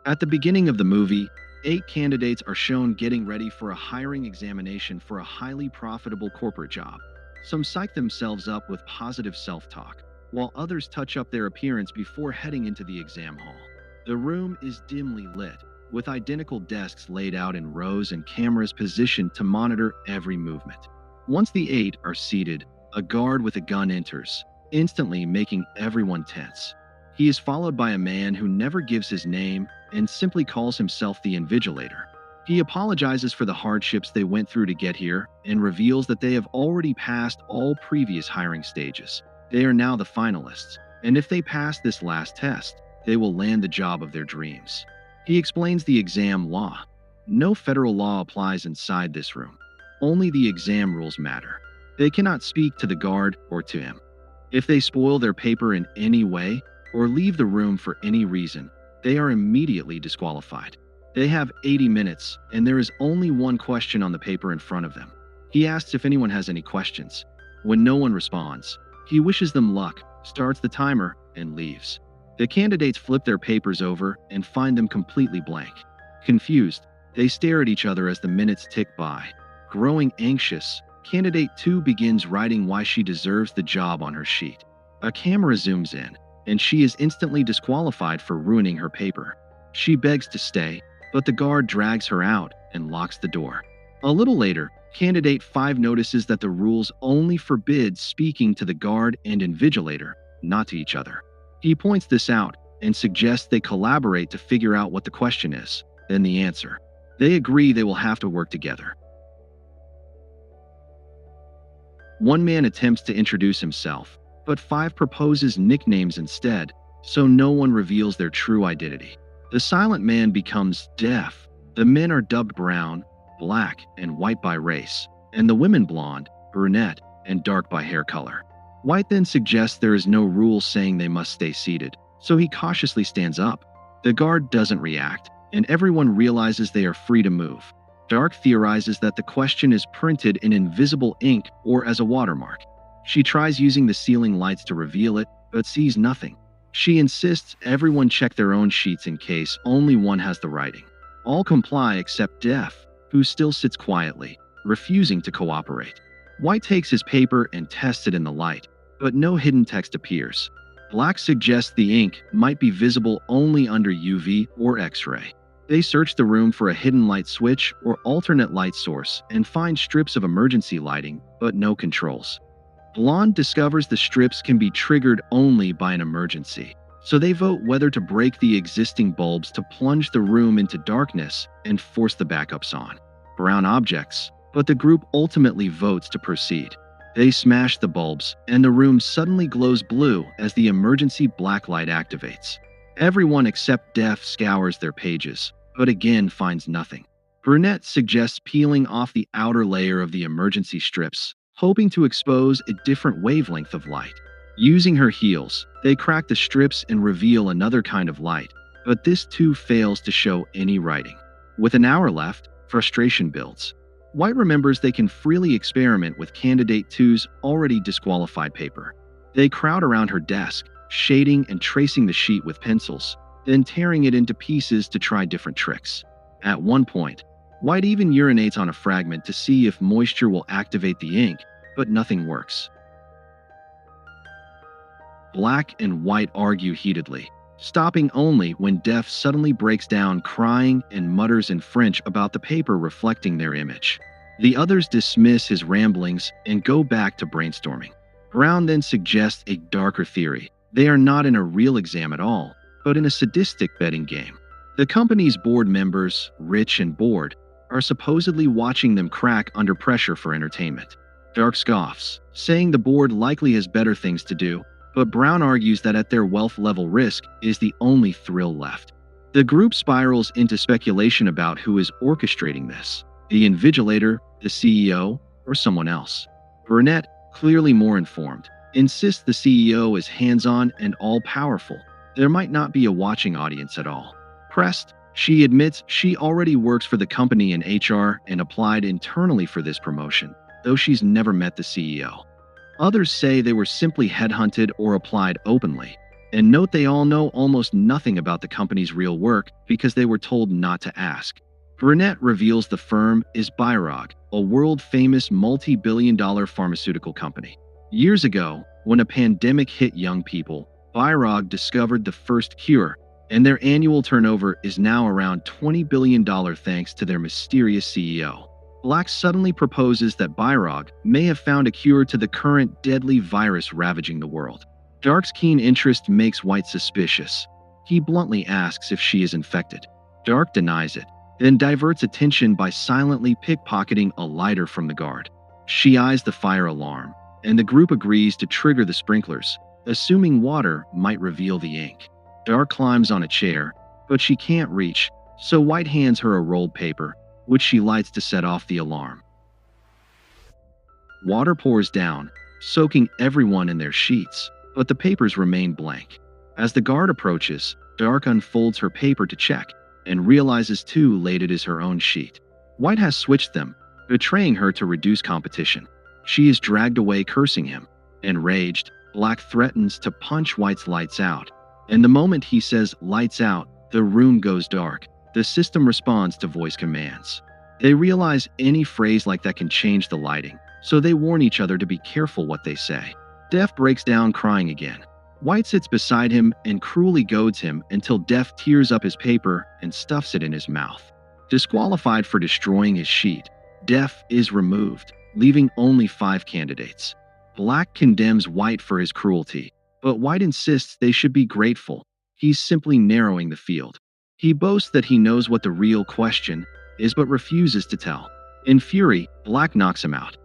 At the beginning of the movie, 8 candidates are shown getting ready for a hiring examination for a highly profitable corporate job. Some psych themselves up with positive self-talk, while others touch up their appearance before heading into the exam hall. The room is dimly lit, with identical desks laid out in rows and cameras positioned to monitor every movement. Once the 8 are seated, a guard with a gun enters, instantly making everyone tense. He is followed by a man who never gives his name and simply calls himself the Invigilator. He apologizes for the hardships they went through to get here and reveals that they have already passed all previous hiring stages. They are now the finalists, and if they pass this last test, they will land the job of their dreams. He explains the exam law. No federal law applies inside this room. Only the exam rules matter. They cannot speak to the guard or to him. If they spoil their paper in any way or leave the room for any reason, they are immediately disqualified. They have 80 minutes, and there is only one question on the paper in front of them. He asks if anyone has any questions. When no one responds, he wishes them luck, starts the timer, and leaves. The candidates flip their papers over and find them completely blank. Confused, they stare at each other as the minutes tick by. Growing anxious, Candidate 2 begins writing why she deserves the job on her sheet. A camera zooms in, and she is instantly disqualified for ruining her paper. She begs to stay, but the guard drags her out and locks the door. A little later, Candidate 5 notices that the rules only forbid speaking to the guard and invigilator, not to each other. He points this out and suggests they collaborate to figure out what the question is, then the answer. They agree they will have to work together. One man attempts to introduce himself, but 5 proposes nicknames instead, so no one reveals their true identity. The silent man becomes deaf. The men are dubbed brown, black, and white by race, and the women blonde, brunette, and dark by hair color. White then suggests there is no rule saying they must stay seated, so he cautiously stands up. The guard doesn't react, and everyone realizes they are free to move. Dark theorizes that the question is printed in invisible ink or as a watermark. She tries using the ceiling lights to reveal it, but sees nothing. She insists everyone check their own sheets in case only one has the writing. All comply except Deaf, who still sits quietly, refusing to cooperate. White takes his paper and tests it in the light, but no hidden text appears. Black suggests the ink might be visible only under UV or X-ray. They search the room for a hidden light switch or alternate light source and find strips of emergency lighting, but no controls. Blonde discovers the strips can be triggered only by an emergency, so they vote whether to break the existing bulbs to plunge the room into darkness and force the backups on. Brown objects, but the group ultimately votes to proceed. They smash the bulbs, and the room suddenly glows blue as the emergency black light activates. Everyone except Deaf scours their pages, but again finds nothing. Brunette suggests peeling off the outer layer of the emergency strips, hoping to expose a different wavelength of light. Using her heels, they crack the strips and reveal another kind of light, but this too fails to show any writing. With an hour left, frustration builds. White remembers they can freely experiment with Candidate 2's already disqualified paper. They crowd around her desk, shading and tracing the sheet with pencils, then tearing it into pieces to try different tricks. At one point, White even urinates on a fragment to see if moisture will activate the ink, but nothing works. Black and White argue heatedly, stopping only when Deaf suddenly breaks down crying and mutters in French about the paper reflecting their image. The others dismiss his ramblings and go back to brainstorming. Brown then suggests a darker theory. They are not in a real exam at all, but in a sadistic betting game. The company's board members, rich and bored, are supposedly watching them crack under pressure for entertainment. Dark scoffs, saying the board likely has better things to do, but Brown argues that at their wealth level risk is the only thrill left. The group spirals into speculation about who is orchestrating this, the invigilator, the CEO, or someone else. Brunette, clearly more informed, insists the CEO is hands-on and all-powerful. There might not be a watching audience at all. Pressed, she admits she already works for the company in HR and applied internally for this promotion, though she's never met the CEO. Others say they were simply headhunted or applied openly, And note they all know almost nothing about the company's real work because they were told not to ask. Brunette reveals the firm is Byrog, a world-famous multi-billion-dollar pharmaceutical company. Years ago, when a pandemic hit young people, Byrog discovered the first cure, and their annual turnover is now around $20 billion thanks to their mysterious CEO. Black suddenly proposes that Byrog may have found a cure to the current deadly virus ravaging the world. Dark's keen interest makes White suspicious. He bluntly asks if she is infected. Dark denies it, then diverts attention by silently pickpocketing a lighter from the guard. She eyes the fire alarm, and the group agrees to trigger the sprinklers, assuming water might reveal the ink. Dark climbs on a chair, but she can't reach, so White hands her a rolled paper, which she lights to set off the alarm. Water pours down, soaking everyone in their sheets, but the papers remain blank. As the guard approaches, Dark unfolds her paper to check, and realizes too late it is her own sheet. White has switched them, betraying her to reduce competition. She is dragged away cursing him. Enraged, Black threatens to punch White's lights out. And the moment he says lights out, the room goes dark. The system responds to voice commands. They realize any phrase like that can change the lighting, so they warn each other to be careful what they say. Def breaks down crying again. White sits beside him and cruelly goads him until Def tears up his paper and stuffs it in his mouth. Disqualified for destroying his sheet, Def is removed, leaving only 5 candidates. Black condemns White for his cruelty, but White insists they should be grateful. He's simply narrowing the field. He boasts that he knows what the real question is but refuses to tell. In fury, Black knocks him out.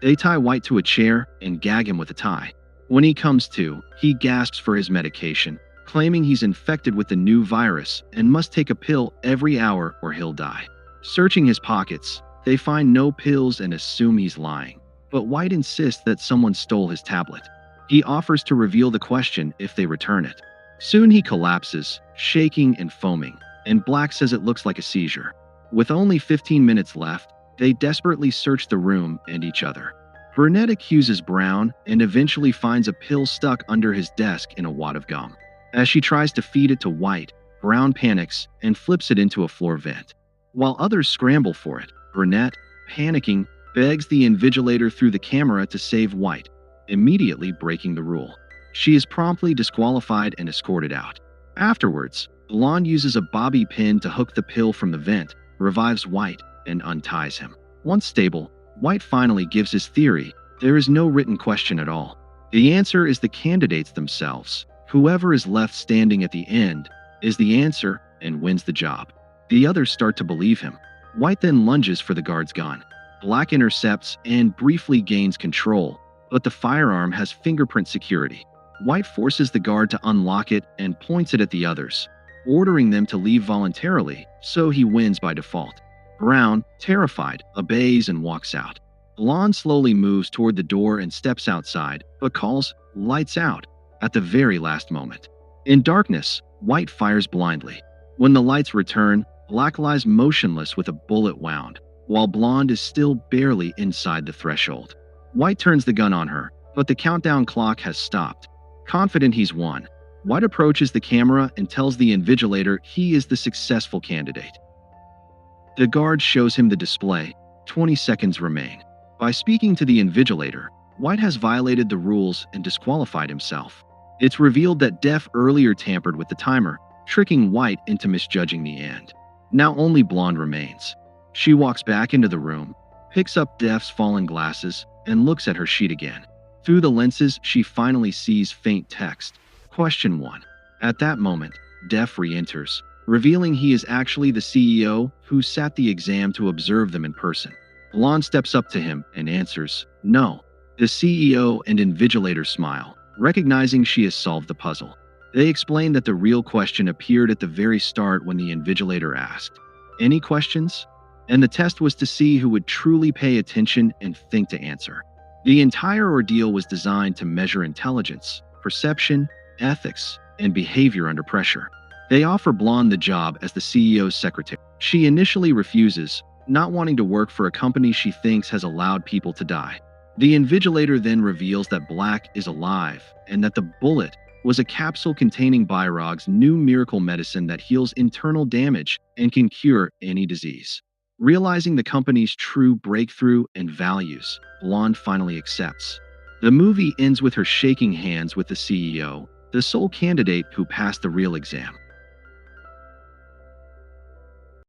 They tie White to a chair and gag him with a tie. When he comes to, he gasps for his medication, claiming he's infected with the new virus and must take a pill every hour or he'll die. Searching his pockets, they find no pills and assume he's lying. But White insists that someone stole his tablet. He offers to reveal the question if they return it. Soon he collapses, shaking and foaming, and Black says it looks like a seizure. With only 15 minutes left, they desperately search the room and each other. Brunette accuses Brown and eventually finds a pill stuck under his desk in a wad of gum. As she tries to feed it to White, Brown panics and flips it into a floor vent. While others scramble for it, Brunette, panicking, begs the invigilator through the camera to save White, immediately breaking the rule. She is promptly disqualified and escorted out. Afterwards, Blonde uses a bobby pin to hook the pill from the vent, revives White, and unties him. Once stable, White finally gives his theory. There is no written question at all. The answer is the candidates themselves. Whoever is left standing at the end is the answer and wins the job. The others start to believe him. White then lunges for the guard's gun. Black intercepts and briefly gains control, but the firearm has fingerprint security. White forces the guard to unlock it and points it at the others, ordering them to leave voluntarily, so he wins by default. Brown, terrified, obeys and walks out. Blonde slowly moves toward the door and steps outside, but calls "lights out" at the very last moment. In darkness, White fires blindly. When the lights return, Black lies motionless with a bullet wound, while Blonde is still barely inside the threshold. White turns the gun on her, but the countdown clock has stopped. Confident he's won, White approaches the camera and tells the invigilator he is the successful candidate. The guard shows him the display. 20 seconds remain. By speaking to the invigilator, White has violated the rules and disqualified himself. It's revealed that Def earlier tampered with the timer, tricking White into misjudging the end. Now only Blonde remains. She walks back into the room, picks up Def's fallen glasses, and looks at her sheet again. Through the lenses, she finally sees faint text. Question 1. At that moment, Def re-enters, revealing he is actually the CEO who sat the exam to observe them in person. Blonde steps up to him and answers, "No." The CEO and invigilator smile, recognizing she has solved the puzzle. They explain that the real question appeared at the very start when the invigilator asked, "Any questions?" And the test was to see who would truly pay attention and think to answer. The entire ordeal was designed to measure intelligence, perception, ethics, and behavior under pressure. They offer Blonde the job as the CEO's secretary. She initially refuses, not wanting to work for a company she thinks has allowed people to die. The invigilator then reveals that Black is alive and that the bullet was a capsule containing Byrog's new miracle medicine that heals internal damage and can cure any disease. Realizing the company's true breakthrough and values, Blonde finally accepts. The movie ends with her shaking hands with the CEO, the sole candidate who passed the real exam.